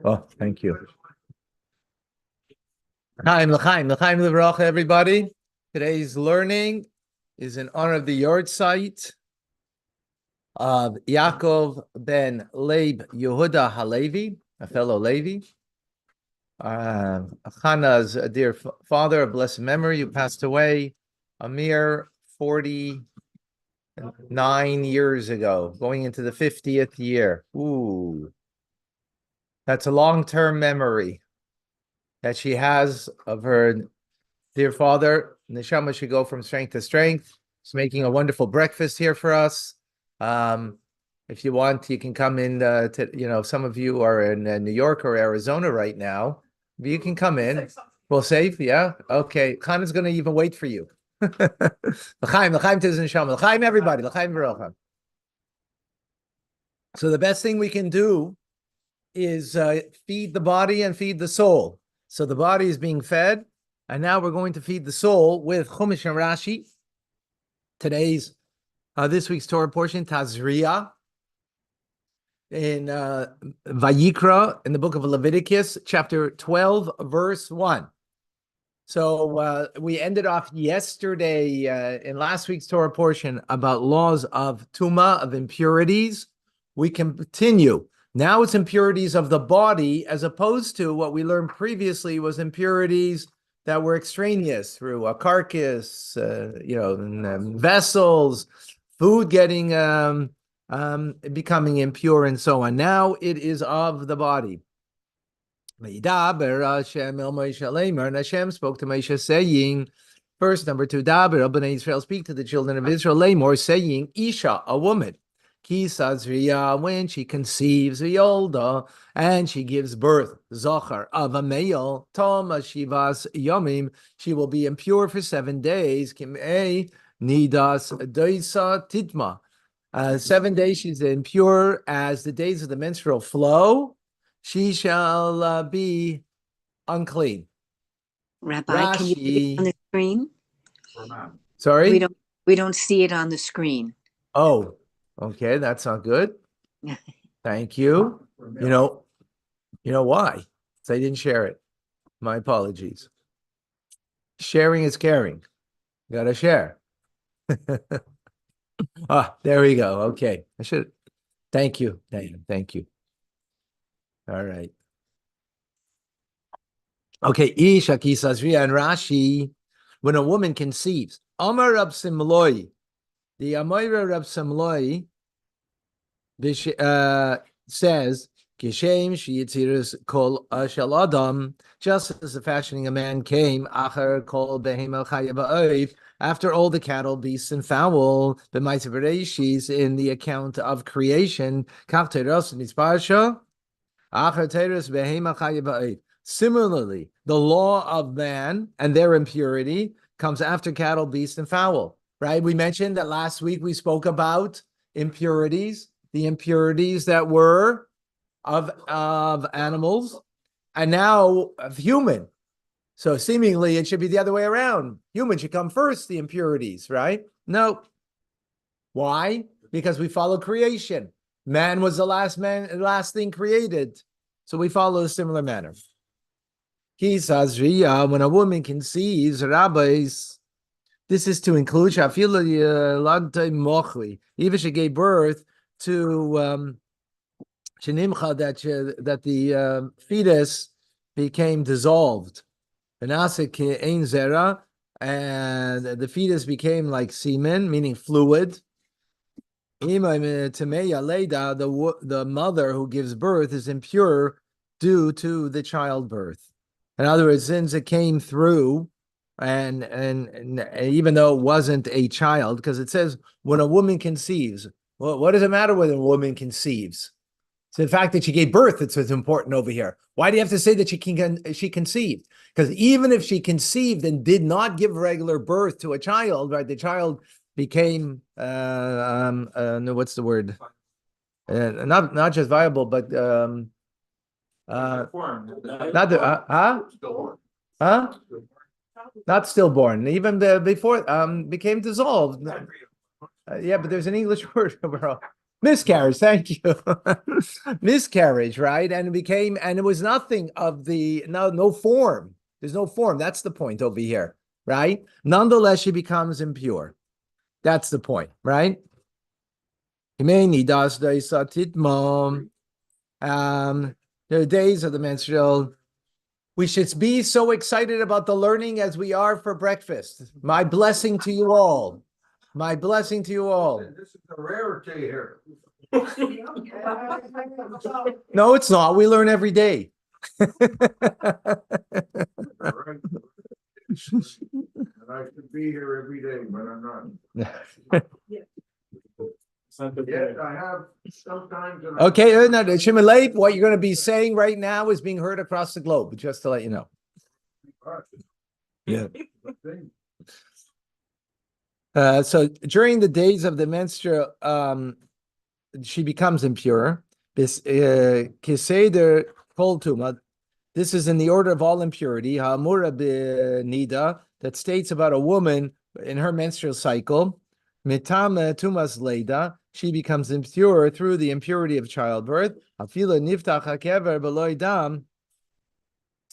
Oh, thank you. L'chaim l'vracha, everybody. Today's learning is in honor of the yard site of Yaakov ben Leib Yehuda Halevi, a fellow Levi. Chana's a dear father of blessed memory, who passed away a mere 49 years ago, going into the 50th year. Ooh, that's a long-term memory that she has of her dear father. Neshama should go from strength to strength. He's making a wonderful breakfast here for us. If you want, you can come in. Some of you are in New York or Arizona right now. You can come in. Well, safe, yeah. Okay, Khan is going to even wait for you. L'chaim tis neshama. L'chaim, everybody. L'chaim v'rocha. So the best thing we can do is feed the body and feed the soul. So the body is being fed, and now we're going to feed the soul with Chumash and Rashi. This week's Torah portion, Tazria, in Vayikra, in the book of Leviticus, chapter 12, verse 1. So we ended off yesterday in last week's Torah portion about laws of Tuma, of impurities. We continue. Now it's impurities of the body, as opposed to what we learned previously was impurities that were extraneous through a carcass, vessels, food getting becoming impure, and so on. Now it is of the body. And Hashem spoke to Moshe, saying, verse number 2, Daber, Bnei Israel, speak to the children of Israel, Lamor, saying, Isha, a woman, Ki Tazria, when she conceives Yolda, and she gives birth, Zochar, of a male, Toma Shivas Yomim, she will be impure for 7 days, Kim'ei Nidas Doisa Titma. 7 days she's impure as the days of the menstrual flow. She shall be unclean. Rabbi, Rashi, can you put it on the screen? Sorry? We don't see it on the screen. Oh, okay, that's not good. Thank you. You know why? Because I didn't share it. My apologies. Sharing is caring. You gotta share. There we go. Okay. Thank you, Dan. Thank you. All right. Okay, Isha Ki Tazria and Rashi, when a woman conceives, Amar Rab Simloi, the Amira Rab Simloi says, Kishem Shiyitziris Kol Shel Adam, just as the fashioning of man came, Achar Kol Behemel Chaya Ba'oif, after all the cattle, beasts, and fowl, B'Ma'aser Bereshis, in the account of creation, Kach Teros Nisparsha, Achar Teros Behemel Chaya Ba'oif. Similarly, the law of man and their impurity comes after cattle, beasts, and fowl, right? We mentioned that last week we spoke about impurities, the impurities that were of animals, and now of human. So seemingly it should be the other way around. Human should come first, the impurities, right? No. Why? Because we follow creation. Man was the last thing created. So we follow a similar manner. Ki Tazria, when a woman conceives, rabbis, this is to include even she gave birth to Shenimcha, that the fetus became dissolved. And the fetus became like semen, meaning fluid. The mother who gives birth is impure due to the childbirth. In other words, since it came through, and even though it wasn't a child, because it says when a woman conceives, well, what does it matter whether a woman conceives? So the fact that she gave birth, it's what's important over here. Why do you have to say that she conceived? Because even if she conceived and did not give regular birth to a child, right, the child became what's the word? Not just viable, but not stillborn. Even before became dissolved. Yeah, but there's an English word. Miscarriage, thank you. Miscarriage, right? And it was nothing of no form. There's no form. That's the point over here, right? Nonetheless, she becomes impure. That's the point, right? The days of the menstrual. We should be so excited about the learning as we are for breakfast. My blessing to you all. My blessing to you all. This is a rarity here. No, it's not. We learn every day. And I should be here every day, but I'm not. Yes, I have sometimes. Okay, no, Shimon, what you're going to be saying right now is being heard across the globe, just to let you know. Yeah. So during the days of the menstrual, she becomes impure. This kiseder kol tuma. This is in the order of all impurity. Ha'amura b'nida, that states about a woman in her menstrual cycle. Mitama tumas leda, she becomes impure through the impurity of childbirth. Afila niftach hakever b'loy dam,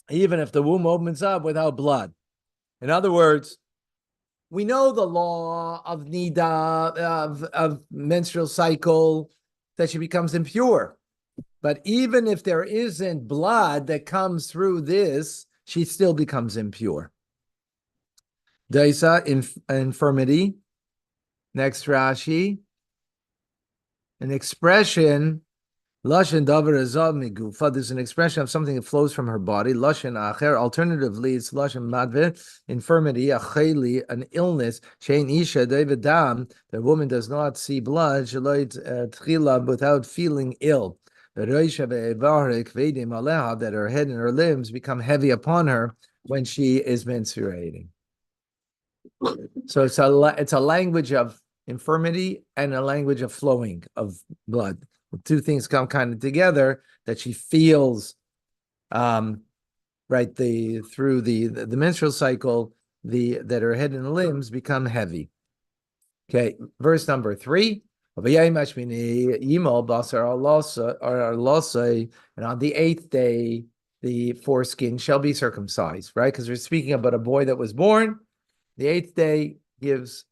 even if the womb opens up without blood. In other words, we know the law of nida, of menstrual cycle, that she becomes impure. But even if there isn't blood that comes through this, she still becomes impure. Daisa, infirmity. Next Rashi. An expression, Lashon davar azav migufa. There's an expression of something that flows from her body. Lashon acher. Alternatively, it's Lashon madve, infirmity, acheli, an illness. Shein isha devedam. The woman does not see blood. Sheloit tchila, without feeling ill. That her head and her limbs become heavy upon her when she is menstruating. So it's a language of infirmity and a language of flowing of blood. The two things come kind of together, that she feels through the menstrual cycle, that her head and limbs become heavy. Okay, verse number 3. And on the 8th day, the foreskin shall be circumcised, right? Because we're speaking about a boy that was born. The 8th day gives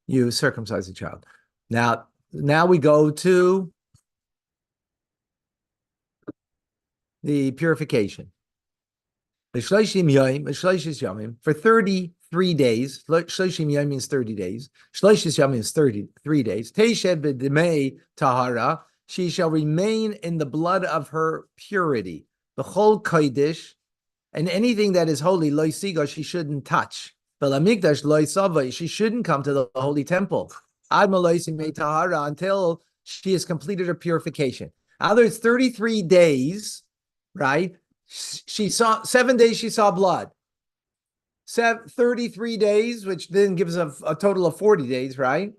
you circumcise a child. Now we go to the purification. For 33 days, Shloshim Yom means 30 days. Shloshis Yom means 33 days. Teished b'demei tahara, she shall remain in the blood of her purity. B'chol kodesh, and anything that is holy, lo yisiga, she shouldn't touch. B'lamikdash lo yisava, she shouldn't come to the holy temple. Ad maloisim mei tahara, until she has completed her purification. Either it's 33 days, right? She saw 7 days, she saw blood. 33 days, which then gives a total of 40 days, right?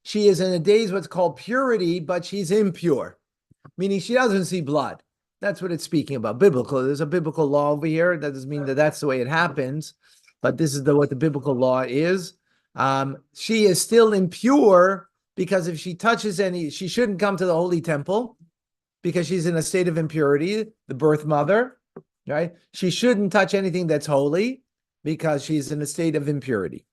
She is in a days what's called purity, but she's impure, meaning she doesn't see blood. That's what it's speaking about. Biblical. There's a biblical law over here. That doesn't mean that that's the way it happens, but this is what the biblical law is. She is still impure because if she touches she shouldn't come to the holy temple because she's in a state of impurity, the birth mother, right? She shouldn't touch anything that's holy because she's in a state of impurity.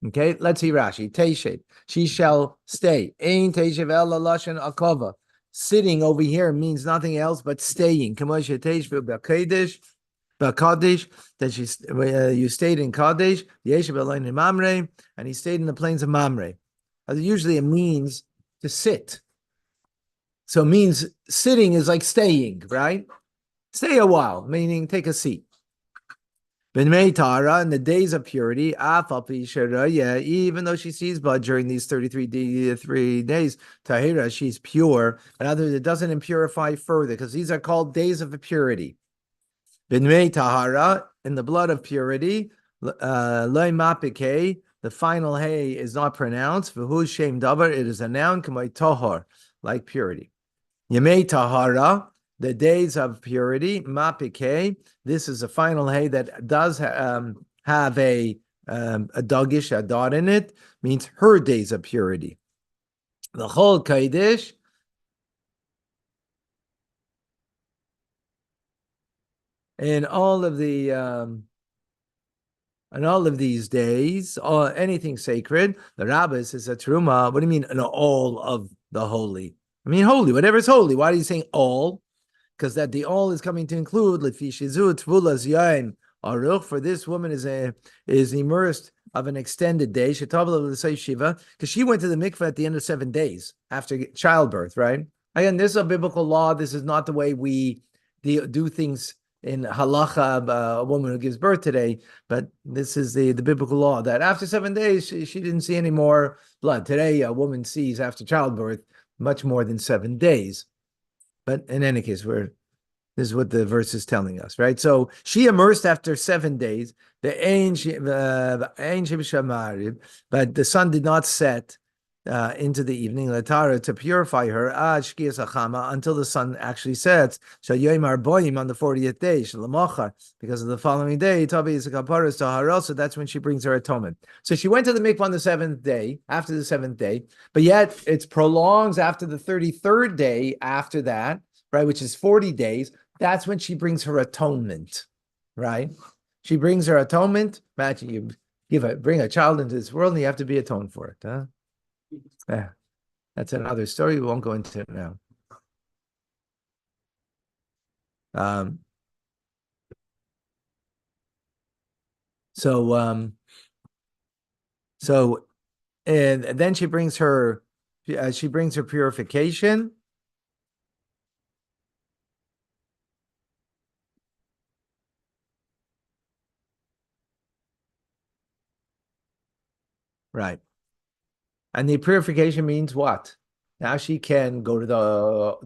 Okay, let's see Rashi. Teishet, she shall stay. Ein teishev ela lashon akova. Sitting over here means nothing else but staying. Kamosha teishvu b'kadesh, that you stayed in Kadesh. Yeshiv elain in Mamre, and he stayed in the plains of Mamre. Usually it means to sit. So it means sitting is like staying, right? Stay a while, meaning take a seat. B'nei Tara, in the days of purity, even though she sees blood during these 33 days, Tahira, she's pure. In other words, it doesn't impurify further, because these are called days of purity. B'nei Tahara, in the blood of purity, Loi Mapike, the final hay is not pronounced. V'hu Shem Davar, it is a noun, K'may Tahar, like purity. Yemei Tahara, the days of purity, Mapike, this is a final hay that does have a dagish, a dot in it, means her days of purity. The whole Kaidish. In all of the on all of these days, or anything sacred, the rabbis is a truma. What do you mean in all of the holy? I mean holy, whatever is holy. Why are you saying all? Because that the all is coming to include lefi shizu tvulas yain aruch. For this woman is immersed of an extended day. Shetabla l'say shiva, because she went to the mikveh at the end of 7 days after childbirth. Right? Again, this is a biblical law. This is not the way we do things in halacha, a woman who gives birth today, but this is the biblical law that after 7 days she didn't see any more blood. Today, a woman sees after childbirth much more than 7 days. But in any case, this is what the verse is telling us, right? So she immersed after 7 days. But the sun did not set into the evening, Latara, to purify her until the sun actually sets. On the 40th day, because of the following day, so that's when she brings her atonement. So she went to the mikvah on the 7th day, after the 7th day, but yet it's prolongs after the 33rd day after that, right, which is 40 days. That's when she brings her atonement, right? She brings her atonement. Imagine you bring a child into this world and you have to be atoned for it, huh? Yeah, that's another story. We won't go into it now. So and then she brings her purification. Right. And the purification means what? Now she can go to the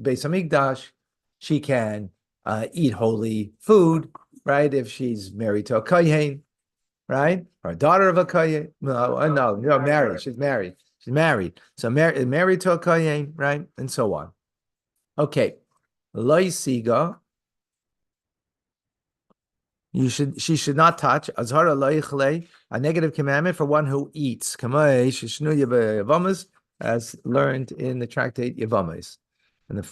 Beis Hamikdash. She can eat holy food, right? If she's married to a kohen, right, or a daughter of a kohen. No, married. She's married. She's married. So married to a kohen, right, and so on. Okay, loy siga. She should not touch azhara loichle, a negative commandment for one who eats. Kamei shishnu yavamas, as learned in the tractate Yavamas. And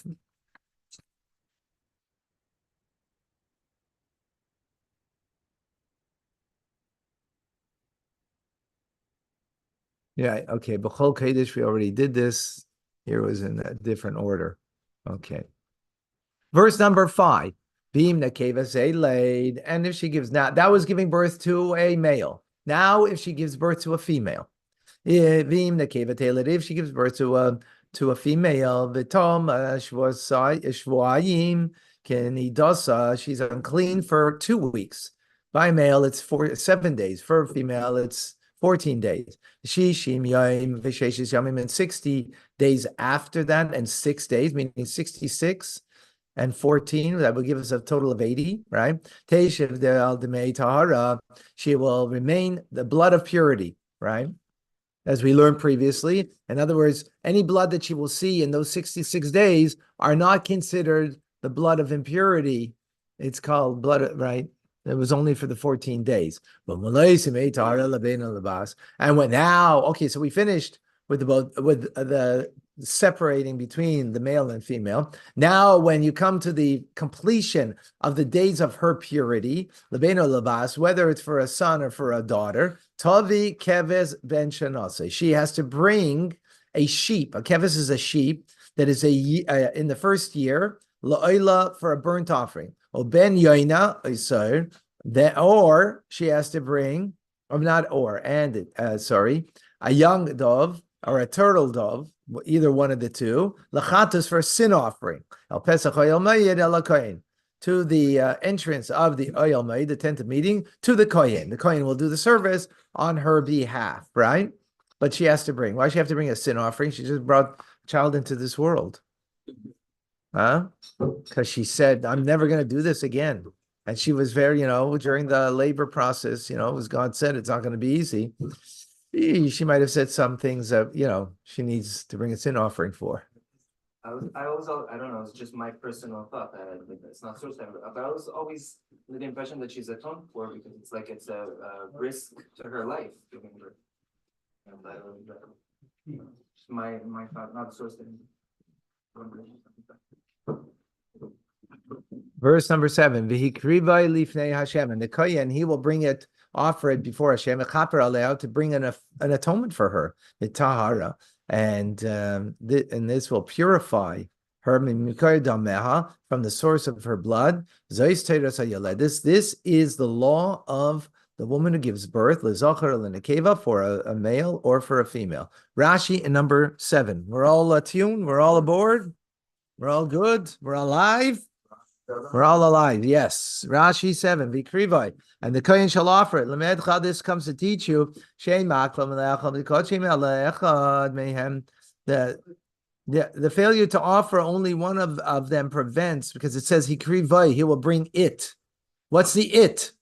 yeah, okay. B'chol Kodesh, we already did this. Here was in a different order. Okay. Verse number 5. Beam nekeva laid, and if she gives now, that was giving birth to a male. Now, if she gives birth to a female, if she gives birth to a female, v'tom shvuayim kenidasa, she's unclean for 2 weeks. By male, it's 7 days. For female, it's 14 days. Shishim yom v'sheshes yomim, and 60 days after that, and 6 days, meaning 66 and 14, that will give us a total of 80, right? Teshiv de'al demei tahara, she will remain the blood of purity, right? As we learned previously. In other words, any blood that she will see in those 66 days are not considered the blood of impurity. It's called blood, right? It was only for the 14 days. But and when now, okay, so we finished with the separating between the male and female. Now, when you come to the completion of the days of her purity, whether it's for a son or for a daughter, Tavi keves ben shanase, she has to bring a sheep. A keves is a sheep that is in the first year, la'oila, for a burnt offering. Or ben yoina, or she has to bring, a young dove or a turtle dove, either one of the two, lachatus, for a sin offering, el pesach oyel mayid el kohen, to the entrance of the oyel mayid, the tent of meeting, to the kohen. The kohen will do the service on her behalf, right? But she has to bring. Why does she have to bring a sin offering? She just brought a child into this world, huh? Because she said, "I'm never going to do this again." And she was very, during the labor process, as God said, it's not going to be easy. She might have said some things that, she needs to bring a sin offering for. I don't know, it's just my personal thought that it's not so sad, but I was always with the impression that she's atoned for because it's a risk to her life giving birth. my thought, not the source. Verse number 7. V'hikrivai lifnei Hashem, and the kohen, he will bring it, offer it before Hashem, echaper aleh, to bring an atonement for her, the tahara, and this will purify her mikar dameha, from the source of her blood. This is the law of the woman who gives birth, lezachar lenekeva, for a male or for a female. Rashi in number 7. We're all attuned. We're all aboard. We're all good. We're alive. We're all alive. Yes. Rashi 7. Vikrivai. And the kohen shall offer it. Lemedcha, this comes to teach you. The failure to offer only one of them prevents, because it says hikrivai, he will bring it. What's the it?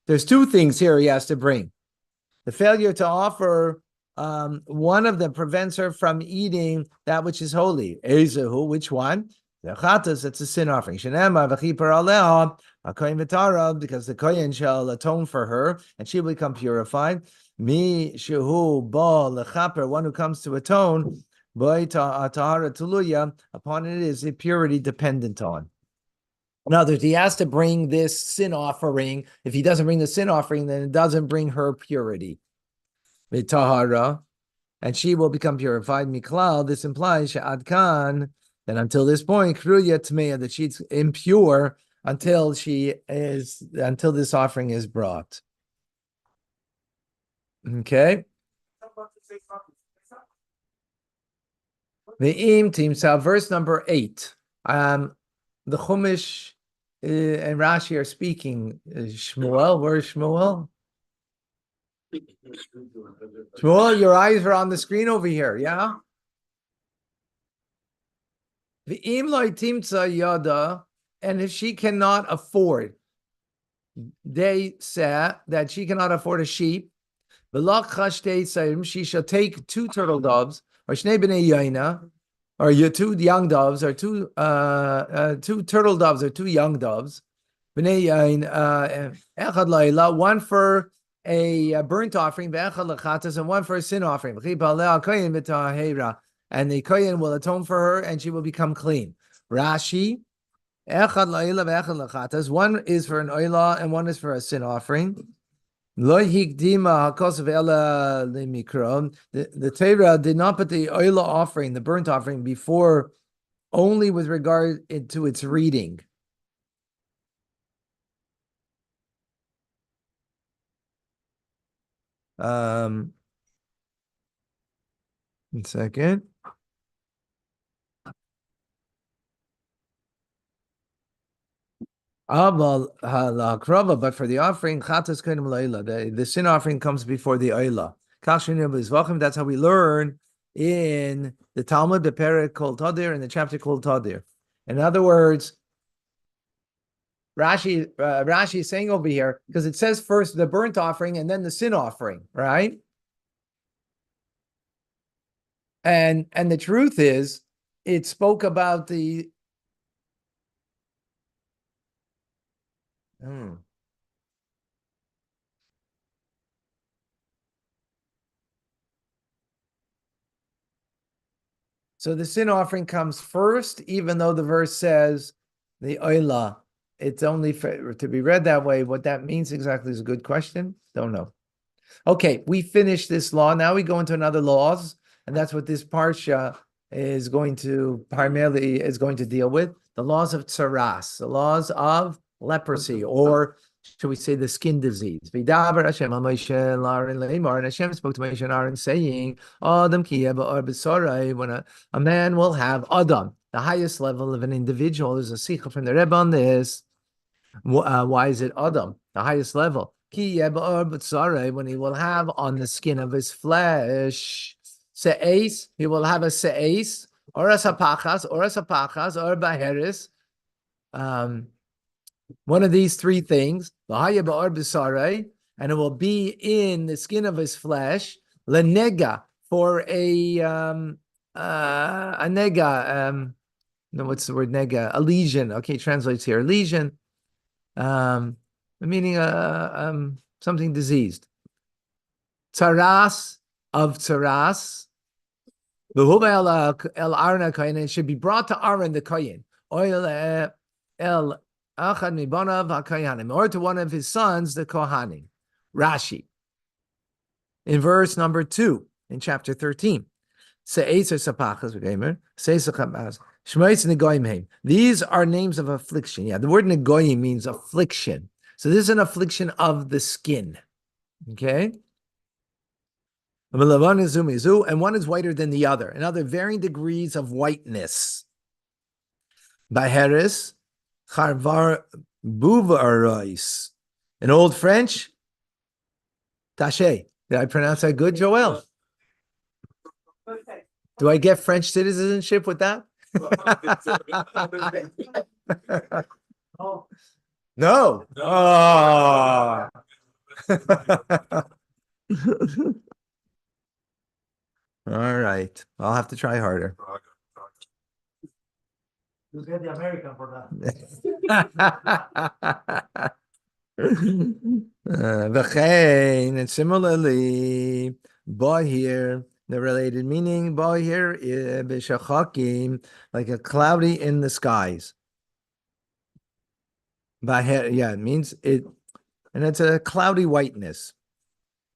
There's two things here he has to bring. The failure to offer one of them prevents her from eating that which is holy. Ezehu, which one? The chatas, it's a sin offering. Shenema v'chipar aleha, hakohen v'tara, because the kohen shall atone for her, and she will become purified. Mi shehu ba lechaper, one who comes to atone, boy tahara tuluya, upon it is a purity dependent on. In other words, he has to bring this sin offering. If he doesn't bring the sin offering, then it doesn't bring her purity. Tahara, and she will become purified. Miklal, this implies she'adkan, that until this point, kruya tmeya, that she's impure until this offering is brought. Okay. The Timsa, verse number 8. The Chumash and Rashi are speaking. Shmuel, where's Shmuel? Shmuel, your eyes are on the screen over here, yeah? V'im lo timtza yada, and if she cannot afford, they say that she cannot afford a sheep, she shall take 2 turtle doves, or shnei b'nei yaina, or 2 young doves, or 2 turtle doves, or 2 young doves, b'nei yain, echad la'ila, one for a burnt offering, echad lechatas, and one for a sin offering. And the kohen will atone for her, and she will become clean. Rashi, echad la'ila ve'echad lechatas, one is for an oila, and one is for a sin offering. Lo hikdima hakos ve'ela limikra. The Torah did not put the oila offering, the burnt offering, before, only with regard to its reading. One second. But for the offering, the sin offering comes before the oila. That's how we learn in the Talmud, the Perek called Tadir, in the chapter called Tadir. In other words, Rashi is saying over here, because it says first the burnt offering and then the sin offering, right? And the truth is, it spoke about the So the sin offering comes first, even though the verse says the oila. It's only to be read that way. What that means exactly is a good question. Don't know. Okay, we finished this law. Now we go into another laws, and that's what this parsha is going to deal with. The laws of tsaras, the laws of leprosy, or should we say the skin disease. V'daber Hashem al Moshe l'Aaron le'imar, and Hashem spoke to Moshe and Aaron saying, Adam ki yeh ba'or b'sorai, when a man will have Adam, the highest level of an individual. There's a sikha from the Rebbe on this. Why is it Adam, the highest level? Ki yeh ba'or b'sorai, when he will have on the skin of his flesh, se'es, he will have a se'es, or a sapachas, or baheris, one of these 3 things, and it will be in the skin of his flesh, lenega, for a nega, no, what's the word nega? A lesion. Okay, translates here, lesion, meaning something diseased. Tsaras, of tsaras, El Aaron HaKohen, it should be brought to Aaron the Kohen. Oil El Achad Mibanav HaKohanim, or to one of his sons, the Kohanim. Rashi. In verse number 2, in chapter 13. These are names of affliction. Yeah, the word negoyim means affliction. So this is an affliction of the skin. Okay? And one is whiter than the other. And other varying degrees of whiteness. Baheris, charvar buvarois. In Old French, taché. Did I pronounce that good, Joel? Do I get French citizenship with that? No. Oh. All right. I'll have to try harder. You get the American for that. And similarly, Bahir, the related meaning, Bahir, b'shachakim, like a cloudy in the skies. Bahir, yeah, it means it, and it's a cloudy whiteness.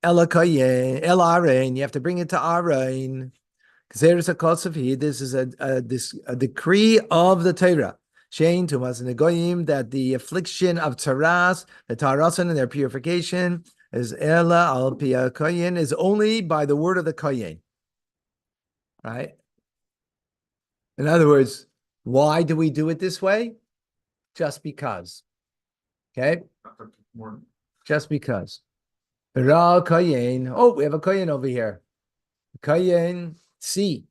Elakayin, El Arain, you have to bring it to Arain. Because there's a cause of heat. This is a decree of the Torah. Shein Tumas and Negoyim, that the affliction of Taras, the Tarasan and their purification, is Ela al Pia Koyin, is only by the word of the Koyin. Right? In other words, why do we do it this way? Just because. Okay? Just because. Ra Koyin. Oh, we have a Koyin over here. Koyin, see.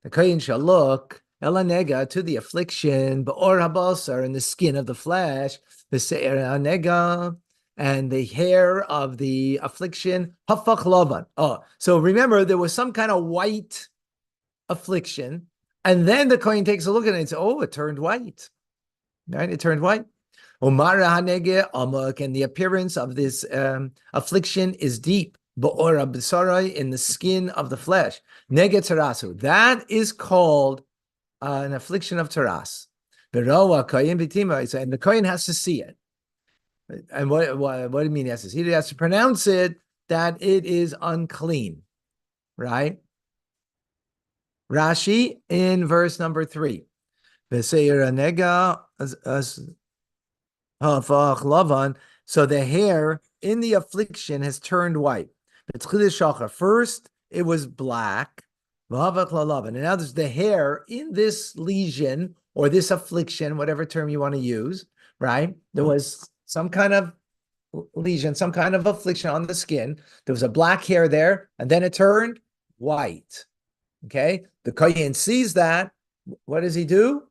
The Koyin shall look. Elanega, to the affliction, Ba'or habasar, in the skin of the flesh, the Se'er Anega, and the hair of the affliction, Hafach Lavan. Oh, so remember, there was some kind of white affliction, and then the Kohen takes a look at it and says, oh, it turned white. Right? It turned white. Omara Hanege Amok, and the appearance of this affliction is deep. Ba'or habasarai, in the skin of the flesh. Nege Tarasu. That is called an affliction of Taras. And the Kohen has to see it. And what do you mean he has to see it? He has to pronounce it that it is unclean. Right? Rashi in verse number 3. So the hair in the affliction has turned white. First, it was black. And now there's the hair in this lesion or this affliction, whatever term you want to use, right? There was some kind of lesion, some kind of affliction on the skin. There was a black hair there, and then it turned white. Okay? The Kohen sees that. What does he do?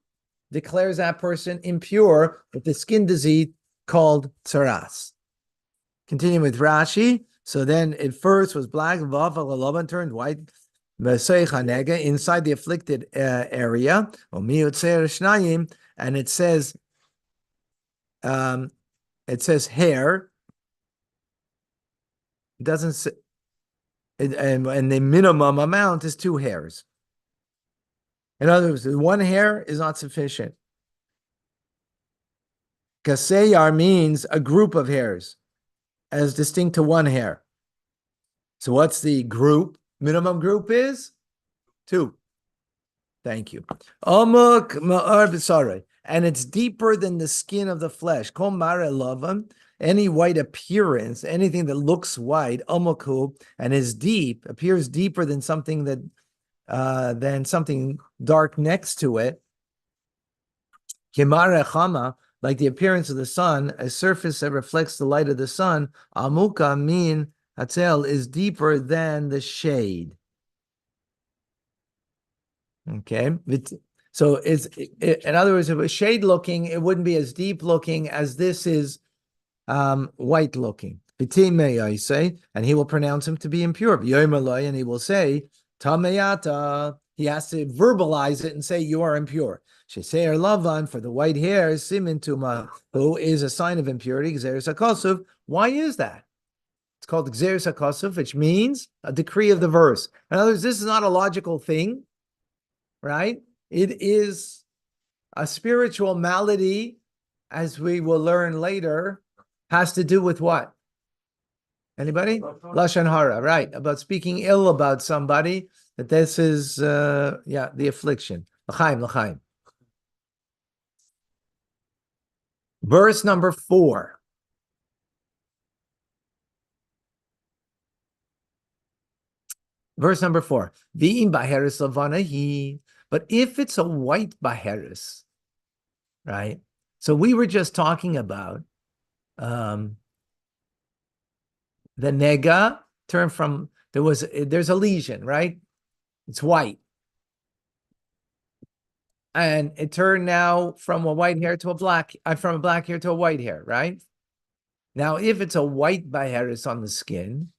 Declares that person impure with the skin disease called tsaras. Continue with Rashi. So then it first was black, and turned white. Inside the afflicted area, and it says hair. It doesn't say, and the minimum amount is 2 hairs. In other words, 1 hair is not sufficient. Kaseyar means a group of hairs, as distinct to 1 hair. So what's the group? Minimum group is 2. Thank you. Amuk ma'ar b'sarei, and it's deeper than the skin of the flesh. Kol mare lavan, any white appearance, anything that looks white, amuku, and is deep, appears deeper than something that than something dark next to it. Kimare chama, like the appearance of the sun, a surface that reflects the light of the sun. Amuka mean Hatzel is deeper than the shade. Okay, so in other words, if it was shade looking, it wouldn't be as deep looking as this is white looking. I say, and he will pronounce him to be impure. And he will say, Tameyata. He has to verbalize it and say, you are impure. Sheseir lavan, for the white hair, simin tuma, who is a sign of impurity. Why is that? called Gzeres HaKosuf, which means a decree of the verse. In other words, this is not a logical thing, right? It is a spiritual malady, as we will learn later, has to do with what? Anybody? Lashon hara, right? About speaking ill about somebody. That this is, the affliction. L'chaim. Verse number 4. Verse number 4. V'im baheris lavanahi. But if it's a white baheris, right? So we were just talking about the nega turned from, there's a lesion, right? It's white. And it turned now from a white hair to a black, from a black hair to a white hair, right? Now, if it's a white baheris on the skin,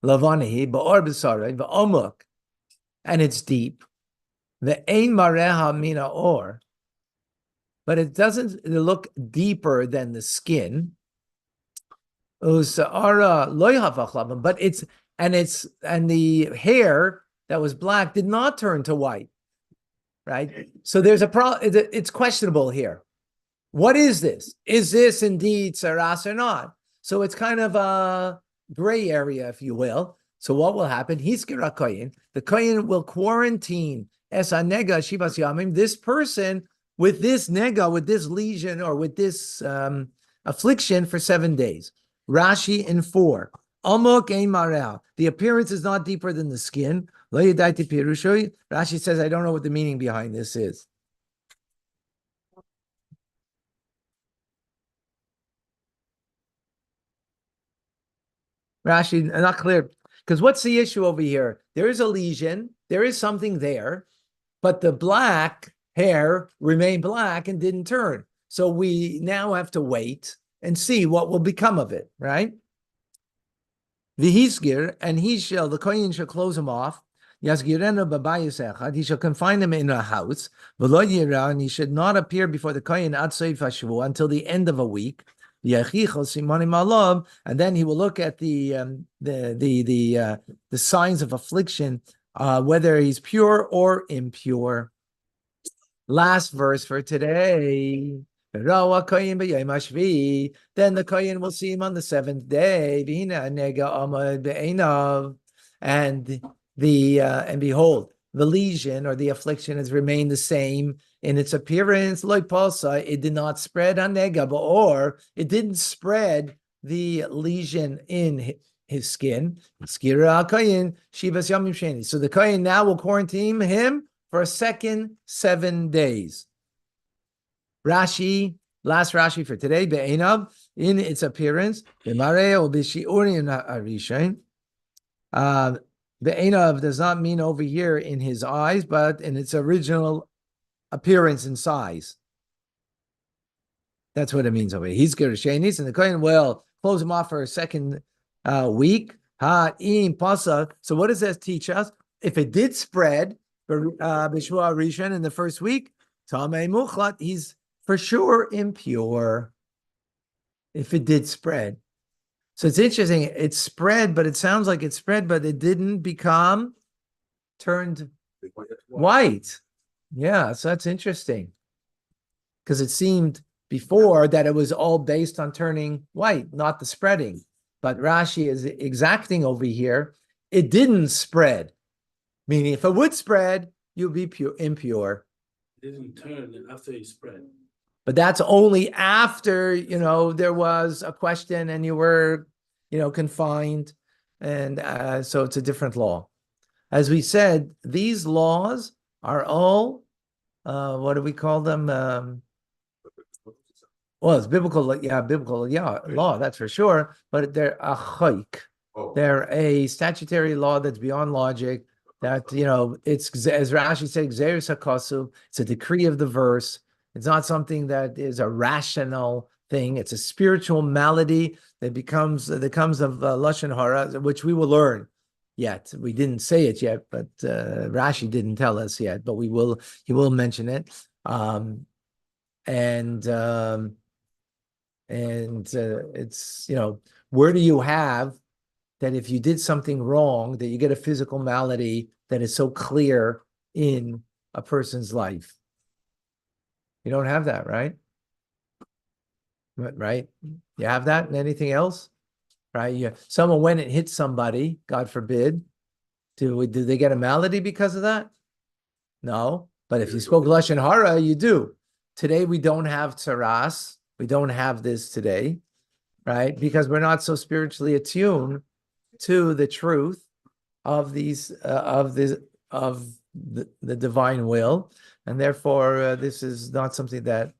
lavanahi, ba'or b'sarai, v'omuk, and it's deep, the ein mareha mina or, but it doesn't look deeper than the skin. But and the hair that was black did not turn to white, right? So there's a problem. It's questionable here. What is this? Is this indeed saras or not? So it's kind of a gray area, if you will. So what will happen? Hiskira koyin. The koyin will quarantine es nega shivas yamim. This person with this nega, with this lesion, or with this affliction for 7 days. Rashi in 4. Amok ein marel. The appearance is not deeper than the skin. Lo yadaiti pirusho. Rashi says, I don't know what the meaning behind this is. Rashi, not clear. Because what's the issue over here? There is a lesion. There is something there. But the black hair remained black and didn't turn. So we now have to wait and see what will become of it, right? V'hisgir, and the kohen shall close him off. Yasgirenu b'bayis echad, he shall confine him in a house. V'lo yira, and he should not appear before the kohen ad soif hashvua, until the end of a week. Yachichol simonim alav, and then he will look at the signs of affliction, whether he's pure or impure. Last verse for today. Then the kohen will see him on the 7th day. And behold, the lesion or the affliction has remained the same in its appearance. Like palsa, it did not spread on nega, or it didn't spread the lesion in his skin. So the kohen now will quarantine him for a second 7 days. Rashi, last Rashi for today, be'enav, in its appearance, be'mareh or b'shi'urin harishain. Be'enav does not mean over here in his eyes, but in its original appearance and size. That's what it means over here. He's gerushenis, and the kohen will close him off for a second week. Ha'im pasa. So what does that teach us? If it did spread for b'shua rishon in the first week, tamei muchlat, he's for sure impure if it did spread. So it's interesting. It spread, but it sounds like it spread, but it didn't become turned white. Yeah, so that's interesting. Because it seemed before that it was all based on turning white, not the spreading. But Rashi is exacting over here. It didn't spread. Meaning if it would spread, you'd be impure. It didn't turn after it spread. But that's only after, there was a question and you were, confined. And so it's a different law. As we said, these laws are all, what do we call them? Well, it's biblical law, that's for sure. But they're a chayk. They're a statutory law that's beyond logic. That, it's, as Rashi said, Gzeres HaKosuf, it's a decree of the verse. It's not something that is a rational thing. It's a spiritual malady that comes of Lashon hara, which we will learn yet. We didn't say it yet, but Rashi didn't tell us yet, but he will mention it. It's, where do you have that if you did something wrong, that you get a physical malady that is so clear in a person's life. You don't have that, right? Right? You have that and anything else? Right? Yeah. Someone went and hit somebody, God forbid. Do they get a malady because of that? No. But if you spoke Lashon Hara, you do. Today we don't have tzaras. We don't have this today, right? Because we're not so spiritually attuned to the truth of these of the divine will, and therefore this is not something that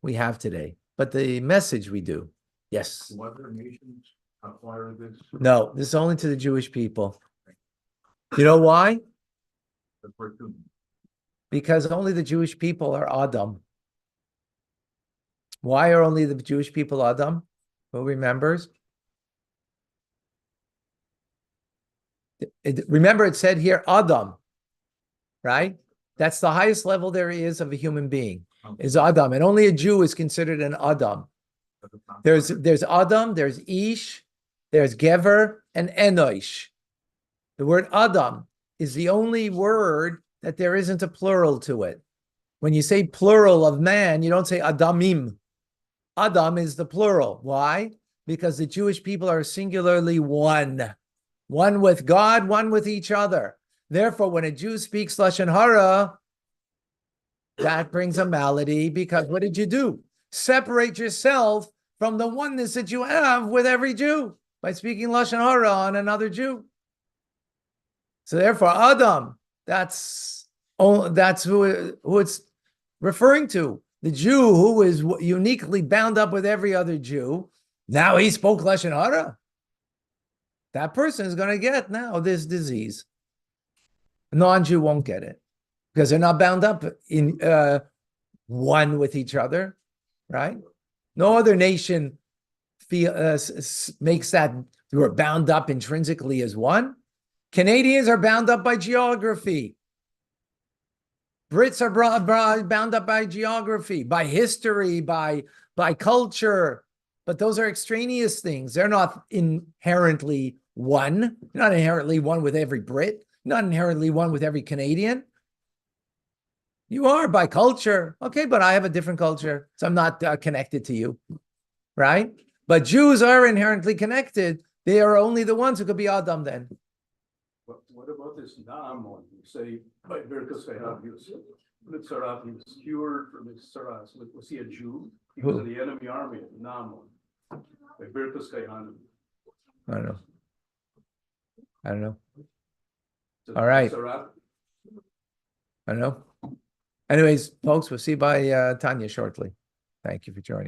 we have today. But the message we do. Yes. Do other nations acquire this? No, this is only to the Jewish people. You know why? Because only the Jewish people are Adam. Why are only the Jewish people Adam? Who remembers? Remember, it said here Adam, right? That's the highest level there is of a human being, is Adam. And only a Jew is considered an Adam. There's Adam, there's Ish, there's Gever, and Enosh. The word Adam is the only word that there isn't a plural to it. When you say plural of man, you don't say Adamim. Adam is the plural. Why? Because the Jewish people are singularly one with God, one with each other. Therefore, when a Jew speaks Lashon Hara, that brings a malady, because what did you do? Separate yourself from the oneness that you have with every Jew by speaking Lashon Hara on another Jew. So therefore, Adam, that's who it's referring to. The Jew who is uniquely bound up with every other Jew. Now he spoke Lashon Hara. That person is going to get now this disease. A non-Jew won't get it because they're not bound up in one with each other, right? No other nation makes that we're bound up intrinsically as one. Canadians are bound up by geography. Brits are bound up by geography, by history, by culture. But those are extraneous things. They're not inherently one. You're not inherently one with every Brit. Not inherently one with every Canadian. You are by culture. Okay, but I have a different culture, so I'm not connected to you, right? But Jews are inherently connected. They are only the ones who could be Adam then. What about this Naaman? You say, by Birkas Chayhav, he was cured from his tzaras. Was he a Jew? He was in the enemy army of Naaman. By Birkas Chayhav. I don't know. All right. I don't know. Anyways, folks, we'll see you by Tanya shortly. Thank you for joining.